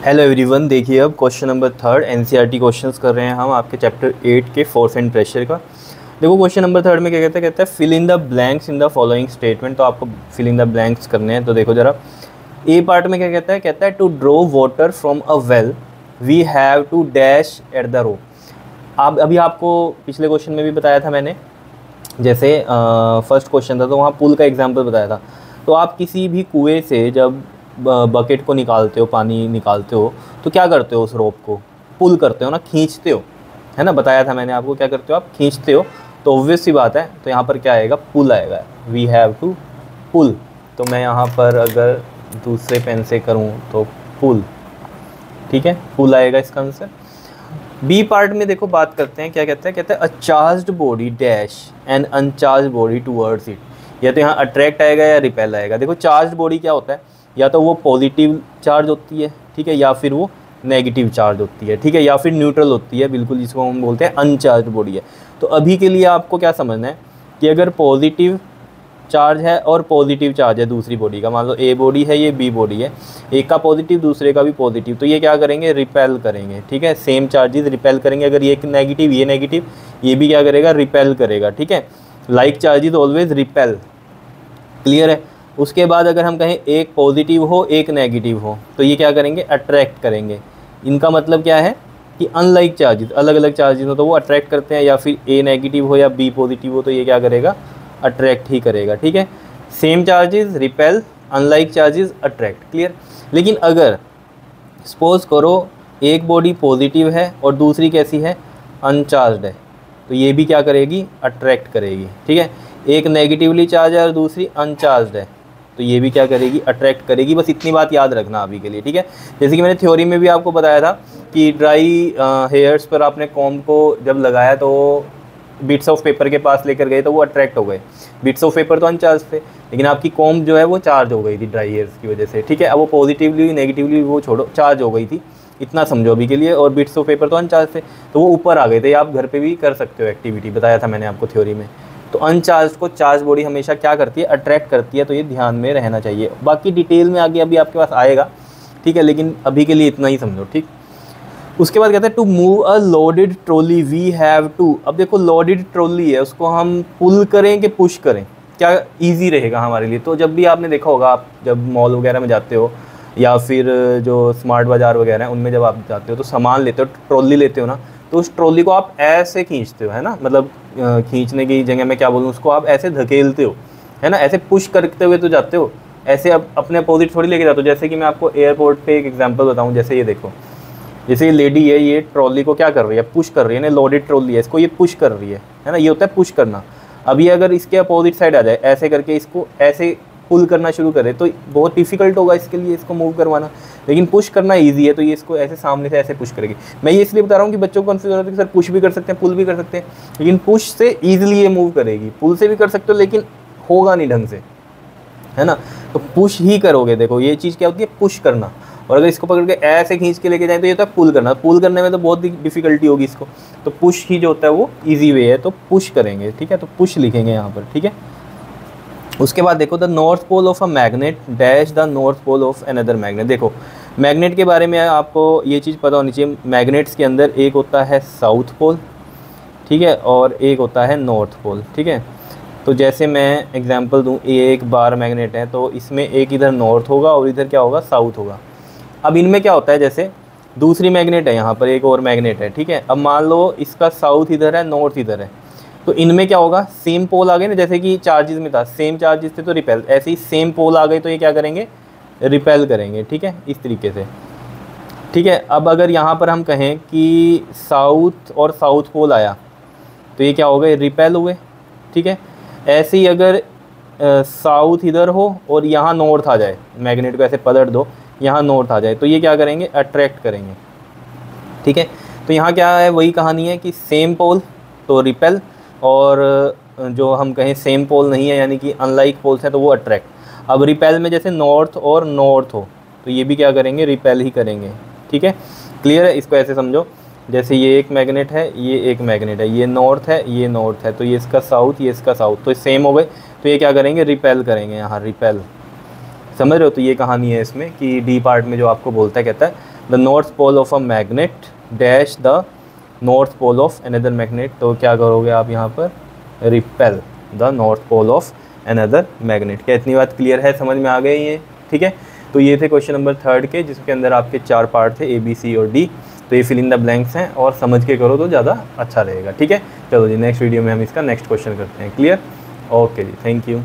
Hello everyone, देखिए अब question number 3 NCERT questions कर रहे हैं हम आपके चैप्टर 8 के फोर्स एंड प्रेशर का। देखो क्वेश्चन नंबर 3 में क्या कहता है fill in the blanks in the following statement. तो आपको फिल इन द ब्लैंक्स करने हैं। तो देखो जरा ए पार्ट में क्या कहता है to draw water from a well we have to dash at the row. आप अभी आपको पिछले क्वेश्चन में भी बताया था मैंने, जैसे फर्स्ट क्वेश्चन था तो वहाँ पुल का एग्जाम्पल बताया था। तो आप किसी भी कुएँ से जब बकेट को निकालते हो, पानी निकालते हो, तो क्या करते हो, उस रोप को पुल करते हो ना, खींचते हो, है ना। बताया था मैंने आपको क्या करते हो, आप खींचते हो। तो ऑब्वियस सी बात है, तो यहाँ पर क्या आएगा, पुल आएगा। We have to pull. तो मैं यहाँ पर अगर दूसरे पेन से करूँ तो पुल, ठीक है, पुल आएगा इसका आंसर। बी पार्ट में देखो बात करते हैं, क्या कहता है a charged body dash and uncharged body towards it. या तो यहाँ अट्रैक्ट आएगा या रिपेल आएगा। देखो चार्ज बॉडी क्या होता है, या तो वो पॉजिटिव चार्ज होती है, ठीक है, या फिर वो नेगेटिव चार्ज होती है, ठीक है, या फिर न्यूट्रल होती है, बिल्कुल जिसको हम बोलते हैं अनचार्ज बॉडी है। तो अभी के लिए आपको क्या समझना है कि अगर पॉजिटिव चार्ज है और पॉजिटिव चार्ज है दूसरी बॉडी का, मान लो ए बॉडी है, ये बी बॉडी है, एक का पॉजिटिव दूसरे का भी पॉजिटिव, तो ये क्या करेंगे, रिपेल करेंगे, ठीक है, सेम चार्जेस रिपेल करेंगे। अगर ये नेगेटिव ये नेगेटिव, ये भी क्या करेगा, रिपेल करेगा, ठीक है। Like charges always repel, clear है। उसके बाद अगर हम कहें एक पॉजिटिव हो एक नेगेटिव हो, तो ये क्या करेंगे, अट्रैक्ट करेंगे। इनका मतलब क्या है कि अनलाइक चार्जेस, अलग अलग चार्जेस हो तो वो अट्रैक्ट करते हैं, या फिर ए नेगेटिव हो या बी पॉजिटिव हो तो ये क्या करेगा, अट्रैक्ट ही करेगा, ठीक है। Same charges repel, unlike charges attract, clear. लेकिन अगर सपोज करो एक बॉडी पॉजिटिव है और दूसरी कैसी है, अनचार्ज्ड है, तो ये भी क्या करेगी, अट्रैक्ट करेगी, ठीक है। एक नेगेटिवली चार्ज है और दूसरी अनचार्ज्ड है, तो ये भी क्या करेगी, अट्रैक्ट करेगी। बस इतनी बात याद रखना अभी के लिए, ठीक है। जैसे कि मैंने थ्योरी में भी आपको बताया था कि ड्राई हेयर्स पर आपने कॉम्ब को जब लगाया तो बिट्स ऑफ पेपर के पास लेकर गए तो वो अट्रैक्ट हो गए। बिट्स ऑफ पेपर तो अनचार्ज थे, लेकिन आपकी कॉम्ब जो है वो चार्ज हो गई थी ड्राई हेयर्स की वजह से, ठीक है। अब वो पॉजिटिवली नेगेटिवली वो छोड़ो, चार्ज हो गई थी, इतना समझो अभी के लिए। और बिट्स ऑफ पेपर तो अनचार्ज थे, तो वो ऊपर आ गए थे। आप घर पे भी कर सकते हो एक्टिविटी, बताया था मैंने आपको थ्योरी में। तो अनचार्ज को चार्ज बॉडी हमेशा क्या करती है, अट्रैक्ट करती है, तो ये ध्यान में रहना चाहिए। बाकी डिटेल में आगे अभी आपके पास आएगा, ठीक है, लेकिन अभी के लिए इतना ही समझो, ठीक। उसके बाद कहते हैं to move a loaded trolley we have to. अब देखो लोडेड ट्रॉली है, उसको हम पुल करें कि पुश करें, क्या ईजी रहेगा हमारे लिए। तो जब भी आपने देखा होगा, आप जब मॉल वगैरह में जाते हो या फिर जो स्मार्ट बाज़ार वगैरह हैं उनमें जब आप जाते हो तो सामान लेते हो, ट्रॉली लेते हो ना, तो उस ट्रॉली को आप ऐसे खींचते हो, है ना, मतलब खींचने की जगह मैं क्या बोलूँ, उसको आप ऐसे धकेलते हो, है ना, ऐसे पुश करते हुए तो जाते हो, ऐसे अपने अपोजिट थोड़ी लेके जाते हो। जैसे कि मैं आपको एयरपोर्ट पे एक एग्जांपल बताऊँ, जैसे ये देखो, जैसे ये लेडी है, ये ट्रॉली को क्या कर रही है, पुश कर रही है ना, लोडेड ट्रॉली है, इसको ये पुश कर रही है ना, ये होता है पुश करना। अभी अगर इसके अपोजिट साइड आ जाए, ऐसे करके इसको ऐसे पुल करना शुरू करे तो बहुत डिफिकल्ट होगा इसके लिए इसको मूव करवाना, लेकिन पुश करना इजी है, तो ये इसको ऐसे सामने से ऐसे पुश करेगी। मैं ये इसलिए बता रहा हूँ कि बच्चों को कन्फ्यूज होता है कि सर पुश भी कर सकते हैं पुल भी कर सकते हैं, लेकिन पुश से ईजिली ये मूव करेगी, पुल से भी कर सकते हो लेकिन होगा नहीं ढंग से, है ना। तो पुश ही करोगे। देखो ये चीज़ क्या होती है, पुश करना। और अगर इसको पकड़ के ऐसे खींच के लेके जाए तो ये होता है पुल करना। पुल करने में तो बहुत डिफिकल्टी होगी इसको, तो पुश ही जो होता है वो ईजी वे है, तो पुश करेंगे, ठीक है। तो पुश लिखेंगे यहाँ पर, ठीक है। उसके बाद देखो the north pole of a magnet dash the north pole of another magnet. देखो मैग्नेट के बारे में आपको ये चीज़ पता होनी चाहिए, मैग्नेट्स के अंदर एक होता है साउथ पोल, ठीक है, और एक होता है नॉर्थ पोल, ठीक है। तो जैसे मैं एग्जांपल दूं, एक बार मैग्नेट है तो इसमें एक इधर नॉर्थ होगा और इधर क्या होगा, साउथ होगा। अब इनमें क्या होता है, जैसे दूसरी मैग्नेट है, यहाँ पर एक और मैग्नेट है, ठीक है। अब मान लो इसका साउथ इधर है, नॉर्थ इधर है, तो इनमें क्या होगा, सेम पोल आ गए ना, जैसे कि चार्जेस में था सेम चार्जेस थे तो रिपेल, ऐसे ही सेम पोल आ गए तो ये क्या करेंगे, रिपेल करेंगे, ठीक है, इस तरीके से, ठीक है। अब अगर यहाँ पर हम कहें कि साउथ और साउथ पोल आया तो ये क्या हो गए, रिपेल हुए, ठीक है। ऐसे ही अगर साउथ इधर हो और यहाँ नॉर्थ आ जाए, मैग्नेट को ऐसे पलट दो, यहाँ नॉर्थ आ जाए तो ये क्या करेंगे, अट्रैक्ट करेंगे, ठीक है। तो यहाँ क्या है, वही कहानी है कि सेम पोल तो रिपेल, और जो हम कहें सेम पोल नहीं है यानी कि अनलाइक पोल्स हैं तो वो अट्रैक्ट। अब रिपेल में जैसे नॉर्थ और नॉर्थ हो तो ये भी क्या करेंगे, रिपेल ही करेंगे, ठीक है। क्लियर है, इसको ऐसे समझो, जैसे ये एक मैग्नेट है, ये एक मैग्नेट है, ये नॉर्थ है, ये नॉर्थ है, तो ये इसका साउथ, ये इसका साउथ, तो सेम हो गए, तो ये क्या करेंगे, रिपेल करेंगे, यहाँ रिपेल, समझ रहे हो। तो ये कहानी है इसमें कि डी पार्ट में जो आपको बोलता है, कहता है the north pole of a magnet dash the north pole of another magnet, तो क्या करोगे आप यहाँ पर, repel the north pole of another magnet. क्या इतनी बात क्लियर है, समझ में आ गई ये? ठीक है, तो ये थे क्वेश्चन नंबर 3 के, जिसके अंदर आपके 4 पार्ट थे, A B C और D। तो ये फिल इन द ब्लैंक्स हैं और समझ के करो तो ज़्यादा अच्छा रहेगा। ठीक है, चलो जी नेक्स्ट वीडियो में हम इसका नेक्स्ट क्वेश्चन करते हैं। क्लियर? ओके जी, थैंक यू।